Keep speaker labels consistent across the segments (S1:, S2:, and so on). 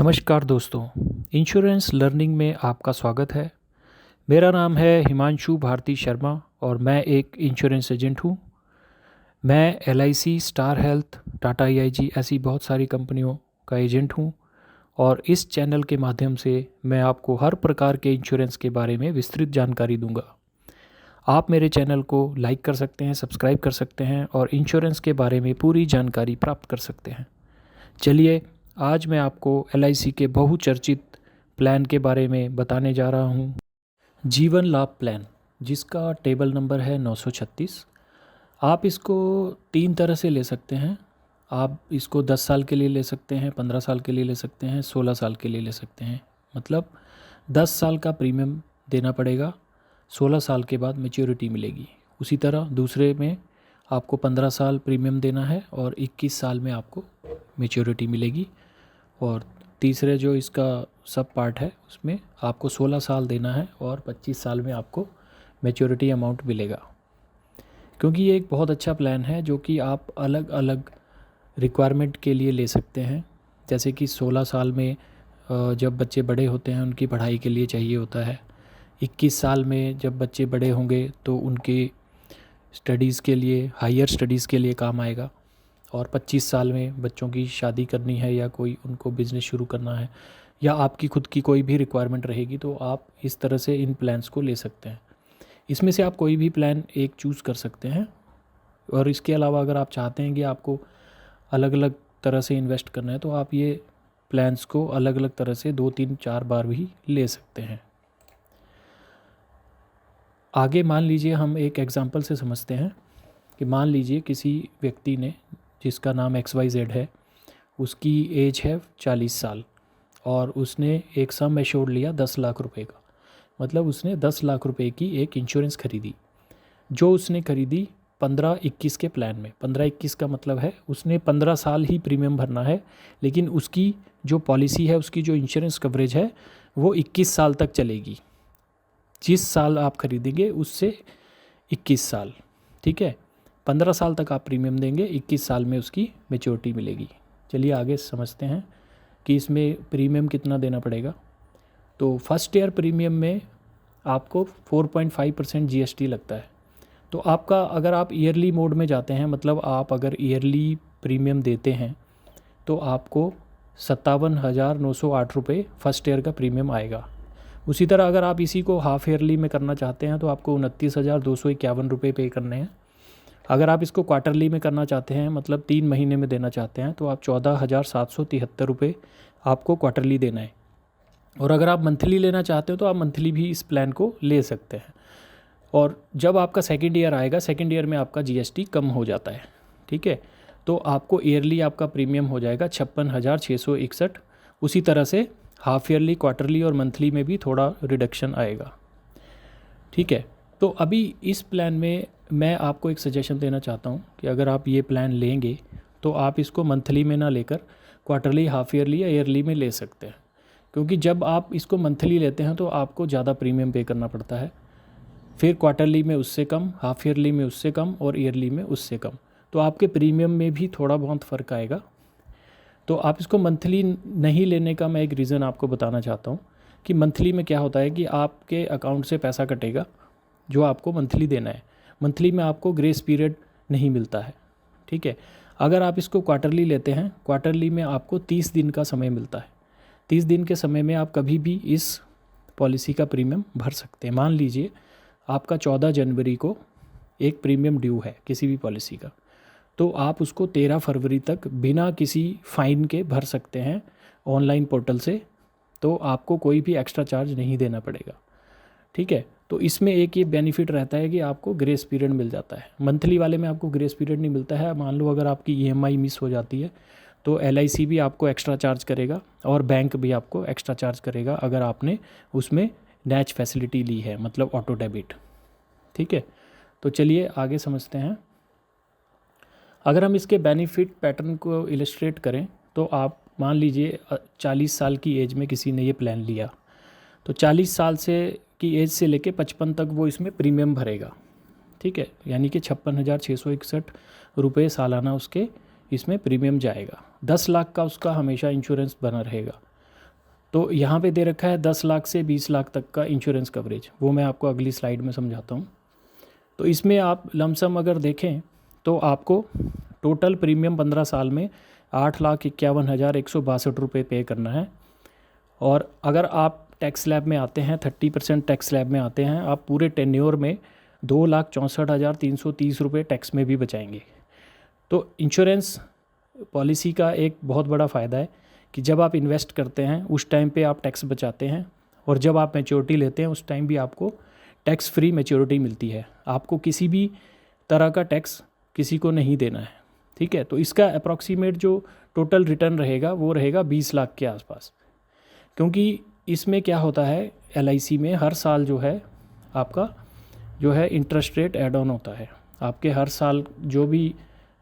S1: नमस्कार दोस्तों, insurance learning में आपका स्वागत है। मेरा नाम है हिमांशु भारती शर्मा और मैं एक इंश्योरेंस एजेंट हूँ। मैं LIC, star health, Tata IIG ऐसी बहुत सारी कंपनियों का एजेंट हूँ और इस चैनल के माध्यम से मैं आपको हर प्रकार के इंश्योरेंस के बारे में विस्तृत जानकारी दूंगा। आप मेरे चैनल को लाइक कर सकते हैं, सब्सक्राइब कर सकते हैं और इंश्योरेंस के बारे में पूरी जानकारी प्राप्त कर सकते हैं। चलिए, आज मैं आपको एलआईसी के बहुचर्चित प्लान के बारे में बताने जा रहा हूँ। जीवन लाभ प्लान, जिसका टेबल नंबर है 936। आप इसको 3 तरह से ले सकते हैं। आप इसको 10 साल के लिए ले सकते हैं, 15 साल के लिए ले सकते हैं, 16 साल के लिए ले सकते हैं। मतलब 10 साल का प्रीमियम देना पड़ेगा, 16 साल के बाद मैच्योरिटी मिलेगी। उसी तरह दूसरे में आपको 15 साल प्रीमियम देना है और 21 साल में आपको मैच्योरिटी मिलेगी। और तीसरे जो इसका सब पार्ट है उसमें आपको 16 साल देना है और 25 साल में आपको मैच्योरिटी अमाउंट मिलेगा। क्योंकि ये एक बहुत अच्छा प्लान है जो कि आप अलग अलग रिक्वायरमेंट के लिए ले सकते हैं। जैसे कि 16 साल में जब बच्चे बड़े होते हैं उनकी पढ़ाई के लिए चाहिए होता है। 21 साल में जब बच्चे बड़े होंगे तो उनकी स्टडीज़ के लिए, हायर स्टडीज़ के लिए काम आएगा। और 25 साल में बच्चों की शादी करनी है या कोई उनको बिज़नेस शुरू करना है या आपकी खुद की कोई भी रिक्वायरमेंट रहेगी तो आप इस तरह से इन प्लान्स को ले सकते हैं। इसमें से आप कोई भी प्लान एक चूज़ कर सकते हैं। और इसके अलावा अगर आप चाहते हैं कि आपको अलग अलग तरह से इन्वेस्ट करना है तो आप ये प्लान्स को अलग अलग तरह से 2, 3, 4 बार भी ले सकते हैं। आगे मान लीजिए हम एक एग्ज़ाम्पल से समझते हैं कि मान लीजिए किसी व्यक्ति ने, जिसका नाम XYZ है, उसकी एज है 40 साल और उसने एक सम एश्योर्ड लिया 10 लाख रुपए का। मतलब उसने 10 लाख रुपए की एक इंश्योरेंस खरीदी, जो उसने खरीदी 15-21 के प्लान में। 15-21 का मतलब है उसने 15 साल ही प्रीमियम भरना है, लेकिन उसकी जो पॉलिसी है, उसकी जो इंश्योरेंस कवरेज है वो 21 साल तक चलेगी। जिस साल आप खरीदेंगे उससे 21 साल, ठीक है। 15 साल तक आप प्रीमियम देंगे, 21 साल में उसकी मैच्योरिटी मिलेगी। चलिए आगे समझते हैं कि इसमें प्रीमियम कितना देना पड़ेगा। तो फर्स्ट ईयर प्रीमियम में आपको 4.5% GST लगता है। तो आपका, अगर आप ईयरली मोड में जाते हैं, मतलब आप अगर ईयरली प्रीमियम देते हैं तो आपको 57,908 रुपये फर्स्ट ईयर का प्रीमियम आएगा। उसी तरह अगर आप इसी को हाफ ईयरली में करना चाहते हैं तो आपको 29,251 रुपये पे करने हैं। अगर आप इसको क्वार्टरली में करना चाहते हैं, मतलब 3 महीने में देना चाहते हैं, तो आप 14,773 रुपये आपको क्वार्टरली देना है। और अगर आप मंथली लेना चाहते हो तो आप मंथली भी इस प्लान को ले सकते हैं। और जब आपका सेकेंड ईयर आएगा, सेकेंड ईयर में आपका GST कम हो जाता है, ठीक है। तो आपको ईयरली आपका प्रीमियम हो जाएगा 56,661। उसी तरह से हाफ ईयरली, क्वार्टरली और मंथली में भी थोड़ा रिडक्शन आएगा, ठीक है। तो अभी इस प्लान में मैं आपको एक सजेशन देना चाहता हूँ कि अगर आप ये प्लान लेंगे तो आप इसको मंथली में ना लेकर क्वार्टरली, हाफ ईयरली या ईयरली में ले सकते हैं। क्योंकि जब आप इसको मंथली लेते हैं तो आपको ज़्यादा प्रीमियम पे करना पड़ता है, फिर क्वार्टरली में उससे कम, हाफ ईयरली में उससे कम और ईयरली में उससे कम। तो आपके प्रीमियम में भी थोड़ा बहुत फ़र्क आएगा। तो आप इसको मंथली नहीं लेने का मैं एक रीज़न आपको बताना चाहता हूँ कि मंथली में क्या होता है कि आपके अकाउंट से पैसा कटेगा जो आपको मंथली देना है। मंथली में आपको ग्रेस पीरियड नहीं मिलता है, ठीक है। अगर आप इसको क्वार्टरली लेते हैं, क्वार्टरली में आपको 30 दिन का समय मिलता है। 30 दिन के समय में आप कभी भी इस पॉलिसी का प्रीमियम भर सकते हैं। मान लीजिए आपका 14 जनवरी को एक प्रीमियम ड्यू है किसी भी पॉलिसी का, तो आप उसको 13 फरवरी तक बिना किसी फ़ाइन के भर सकते हैं ऑनलाइन पोर्टल से। तो आपको कोई भी एक्स्ट्रा चार्ज नहीं देना पड़ेगा, ठीक है। तो इसमें एक ये बेनिफिट रहता है कि आपको ग्रेस पीरियड मिल जाता है। मंथली वाले में आपको ग्रेस पीरियड नहीं मिलता है। मान लो अगर आपकी EMI मिस हो जाती है तो LIC भी आपको एक्स्ट्रा चार्ज करेगा और बैंक भी आपको एक्स्ट्रा चार्ज करेगा अगर आपने उसमें नैच फैसिलिटी ली है, मतलब ऑटो डेबिट, ठीक है। तो चलिए आगे समझते हैं। अगर हम इसके बेनिफिट पैटर्न को इलस्ट्रेट करें तो आप मान लीजिए 40 साल की एज में किसी ने ये प्लान लिया, तो 40 साल से की एज से लेके 55 तक वो इसमें प्रीमियम भरेगा, ठीक है। यानी कि 56,661 रुपये सालाना उसके इसमें प्रीमियम जाएगा। 10 लाख का उसका हमेशा इंश्योरेंस बना रहेगा। तो यहाँ पे दे रखा है 10 लाख से 20 लाख तक का इंश्योरेंस कवरेज, वो मैं आपको अगली स्लाइड में समझाता हूँ। तो इसमें आप लमसम अगर देखें तो आपको टोटल प्रीमियम 15 साल में 8,51,162 पे करना है। और अगर आप टैक्स स्लैब में आते हैं, 30% टैक्स स्लैब में आते हैं, आप पूरे टेन्योर में 2,64,330 टैक्स में भी बचाएंगे। तो इंश्योरेंस पॉलिसी का एक बहुत बड़ा फ़ायदा है कि जब आप इन्वेस्ट करते हैं उस टाइम पे आप टैक्स बचाते हैं, और जब आप मैच्योरिटी लेते हैं उस टाइम भी आपको टैक्स फ्री मैच्योरिटी मिलती है। आपको किसी भी तरह का टैक्स किसी को नहीं देना है, ठीक है। तो इसका अप्रॉक्सीमेट जो टोटल रिटर्न रहेगा वो रहेगा 20 लाख के आसपास, क्योंकि इसमें क्या होता है, LIC में हर साल जो है आपका जो है इंटरेस्ट रेट ऐड ऑन होता है। आपके हर साल जो भी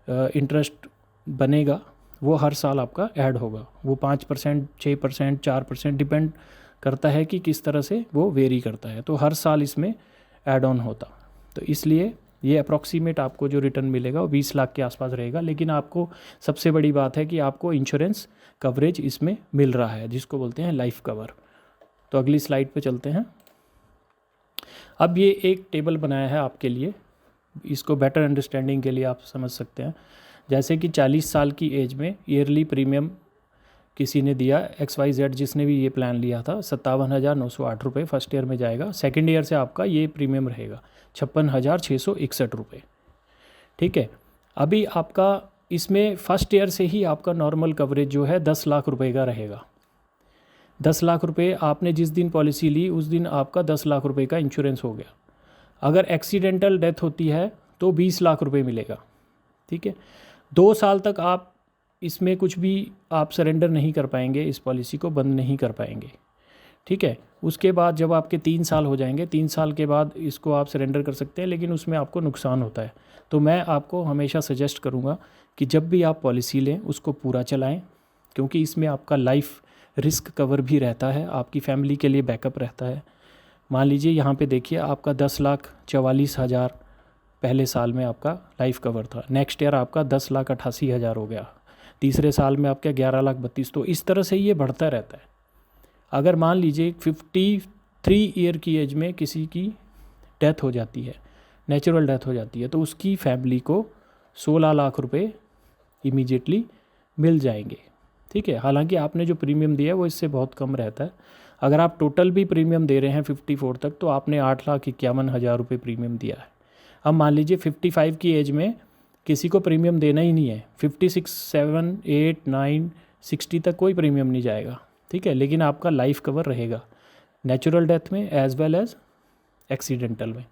S1: इंटरेस्ट बनेगा वो हर साल आपका ऐड होगा। वो 5%, 6%, 4% डिपेंड करता है कि किस तरह से वो वेरी करता है। तो हर साल इसमें ऐड ऑन होता, तो इसलिए ये अप्रॉक्सीमेट आपको जो रिटर्न मिलेगा वो 20 लाख के आसपास रहेगा। लेकिन आपको सबसे बड़ी बात है कि आपको इंश्योरेंस कवरेज इसमें मिल रहा है, जिसको बोलते हैं लाइफ कवर। तो अगली स्लाइड पे चलते हैं। अब ये एक टेबल बनाया है आपके लिए, इसको बेटर अंडरस्टैंडिंग के लिए आप समझ सकते हैं। जैसे कि 40 साल की एज में ईयरली प्रीमियम किसी ने दिया, XYZ जिसने भी ये प्लान लिया था, 57,908 फर्स्ट ईयर में जाएगा। सेकेंड ईयर से आपका ये प्रीमियम रहेगा 56,661 ठीक है। अभी आपका इसमें फर्स्ट ईयर से ही आपका नॉर्मल कवरेज जो है 10 लाख रुपए का रहेगा। 10 लाख रुपए आपने जिस दिन पॉलिसी ली उस दिन आपका 10 लाख रुपए का इंश्योरेंस हो गया। अगर एक्सीडेंटल डेथ होती है तो 20 लाख रुपए मिलेगा, ठीक है। 2 साल तक आप इसमें कुछ भी आप सरेंडर नहीं कर पाएंगे, इस पॉलिसी को बंद नहीं कर पाएंगे, ठीक है। उसके बाद जब आपके 3 साल हो जाएंगे, 3 साल के बाद इसको आप सरेंडर कर सकते हैं, लेकिन उसमें आपको नुकसान होता है। तो मैं आपको हमेशा सजेस्ट करूँगा कि जब भी आप पॉलिसी लें उसको पूरा चलाएं, क्योंकि इसमें आपका लाइफ रिस्क कवर भी रहता है, आपकी फैमिली के लिए बैकअप रहता है। मान लीजिए यहाँ पे देखिए आपका 10,44,000 पहले साल में आपका लाइफ कवर था, नेक्स्ट ईयर आपका 10,88,000 हो गया, तीसरे साल में आपका 11,32,000। तो इस तरह से ये बढ़ता रहता है। अगर मान लीजिए 53 ईयर की एज में किसी की डेथ हो जाती है, नेचुरल डेथ हो जाती है, तो उसकी फैमिली को 16 लाख रुपए इमीडिएटली मिल जाएंगे, ठीक है। हालांकि आपने जो प्रीमियम दिया है वो इससे बहुत कम रहता है। अगर आप टोटल भी प्रीमियम दे रहे हैं 54 तक, तो आपने 8,51,000 रुपये प्रीमियम दिया है। अब मान लीजिए 55 की एज में किसी को प्रीमियम देना ही नहीं है, 56, 7, 8, 9, 60 तक कोई प्रीमियम नहीं जाएगा, ठीक है। लेकिन आपका लाइफ कवर रहेगा नेचुरल डेथ में एज वेल एज एक्सीडेंटल में।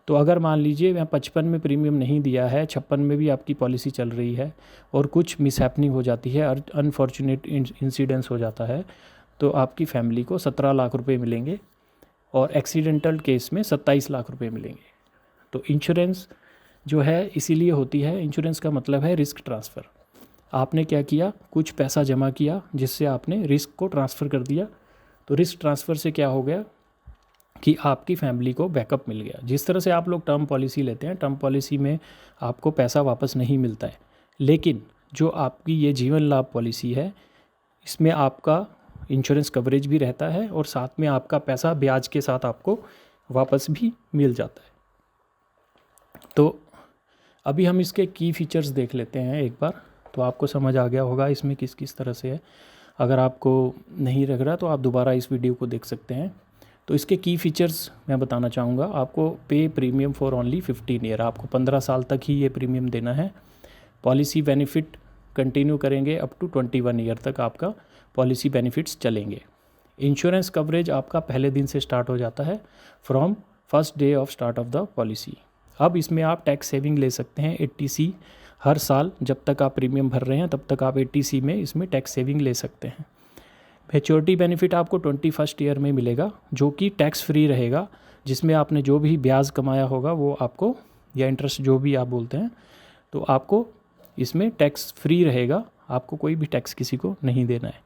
S1: तो अगर मान लीजिए मैं 55 में प्रीमियम नहीं दिया है, 56 में भी आपकी पॉलिसी चल रही है और कुछ मिसहैपनिंग हो जाती है और अनफॉर्चुनेट इंसिडेंस हो जाता है, तो आपकी फैमिली को 17 लाख रुपए मिलेंगे और एक्सीडेंटल केस में 27 लाख रुपए मिलेंगे। तो इंश्योरेंस जो है इसीलिए होती है, इंश्योरेंस का मतलब है रिस्क ट्रांसफ़र। आपने क्या किया, कुछ पैसा जमा किया जिससे आपने रिस्क को ट्रांसफ़र कर दिया। तो रिस्क ट्रांसफ़र से क्या हो गया कि आपकी फैमिली को बैकअप मिल गया। जिस तरह से आप लोग टर्म पॉलिसी लेते हैं, टर्म पॉलिसी में आपको पैसा वापस नहीं मिलता है, लेकिन जो आपकी ये जीवन लाभ पॉलिसी है इसमें आपका इंश्योरेंस कवरेज भी रहता है और साथ में आपका पैसा ब्याज के साथ आपको वापस भी मिल जाता है। तो अभी हम इसके की फ़ीचर्स देख लेते हैं एक बार, तो आपको समझ आ गया होगा इसमें किस किस तरह से है। अगर आपको नहीं लग रहा तो आप दोबारा इस वीडियो को देख सकते हैं। तो इसके की फ़ीचर्स मैं बताना चाहूँगा। आपको पे प्रीमियम फॉर ओनली 15 ईयर, आपको 15 साल तक ही ये प्रीमियम देना है। पॉलिसी बेनिफिट कंटिन्यू करेंगे अप टू 21 ईयर तक आपका पॉलिसी बेनिफिट्स चलेंगे। इंश्योरेंस कवरेज आपका पहले दिन से स्टार्ट हो जाता है, from first day of start of the policy. अब इसमें आप टैक्स सेविंग ले सकते हैं 80C हर साल, जब तक आप प्रीमियम भर रहे हैं तब तक आप 80C में इसमें टैक्स सेविंग ले सकते हैं। मैच्योरिटी बेनिफिट आपको 21st ईयर में मिलेगा, जो कि टैक्स फ्री रहेगा, जिसमें आपने जो भी ब्याज कमाया होगा वो आपको, या इंटरेस्ट जो भी आप बोलते हैं, तो आपको इसमें टैक्स फ्री रहेगा, आपको कोई भी टैक्स किसी को नहीं देना है।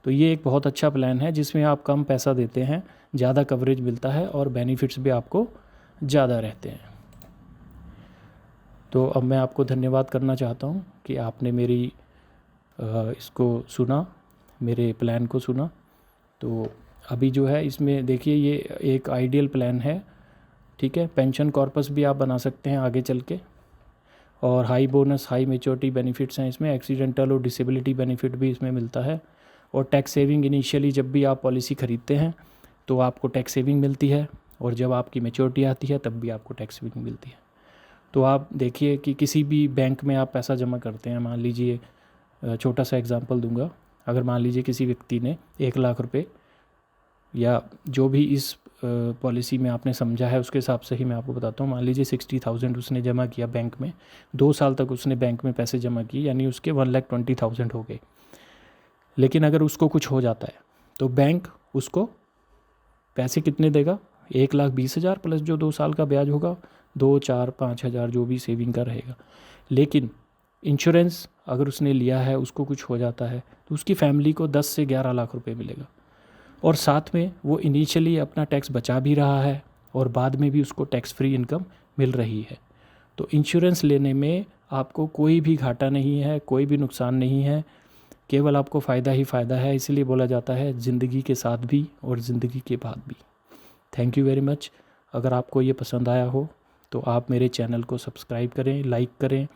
S1: तो ये एक बहुत अच्छा प्लान है जिसमें आप कम पैसा देते हैं, ज़्यादा कवरेज मिलता है और बेनिफिट्स भी आपको ज़्यादा रहते हैं। तो अब मैं आपको धन्यवाद करना चाहता हूँ कि आपने मेरी इसको सुना, मेरे प्लान को सुना। तो अभी जो है इसमें देखिए ये एक आइडियल प्लान है, ठीक है। पेंशन कॉर्पस भी आप बना सकते हैं आगे चल के, और high bonus high maturity benefits हैं इसमें, एक्सीडेंटल और डिसेबिलिटी बेनिफिट भी इसमें मिलता है। और टैक्स सेविंग इनिशियली जब भी आप पॉलिसी ख़रीदते हैं तो आपको टैक्स सेविंग मिलती है, और जब आपकी मेच्योरिटी आती है तब भी आपको टैक्स सेविंग मिलती है। तो आप देखिए कि किसी भी बैंक में आप पैसा जमा करते हैं, मान लीजिए छोटा सा एग्जांपल दूंगा, अगर मान लीजिए किसी व्यक्ति ने 1 लाख रुपए, या जो भी इस पॉलिसी में आपने समझा है उसके हिसाब से ही मैं आपको बताता हूँ, मान लीजिए 60,000 उसने जमा किया बैंक में, 2 साल तक उसने बैंक में पैसे जमा किए, यानी उसके 1,20,000 हो गए। लेकिन अगर उसको कुछ हो जाता है तो बैंक उसको पैसे कितने देगा? 1,20,000 प्लस जो 2 साल का ब्याज होगा, 2, 4, 5 हज़ार जो भी सेविंग का रहेगा। लेकिन इंश्योरेंस अगर उसने लिया है, उसको कुछ हो जाता है तो उसकी फैमिली को 10 से 11 लाख रुपए मिलेगा, और साथ में वो इनिशियली अपना टैक्स बचा भी रहा है और बाद में भी उसको टैक्स फ्री इनकम मिल रही है। तो इंश्योरेंस लेने में आपको कोई भी घाटा नहीं है, कोई भी नुकसान नहीं है, केवल आपको फ़ायदा ही फ़ायदा है। इसीलिए बोला जाता है ज़िंदगी के साथ भी और ज़िंदगी के बाद भी। Thank you very much. अगर आपको ये पसंद आया हो तो आप मेरे चैनल को सब्सक्राइब करें, लाइक करें,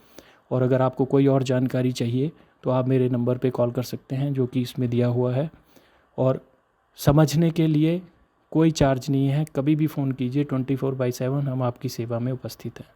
S1: और अगर आपको कोई और जानकारी चाहिए तो आप मेरे नंबर पे कॉल कर सकते हैं जो कि इसमें दिया हुआ है। और समझने के लिए कोई चार्ज नहीं है, कभी भी फ़ोन कीजिए, 24/7 हम आपकी सेवा में उपस्थित हैं।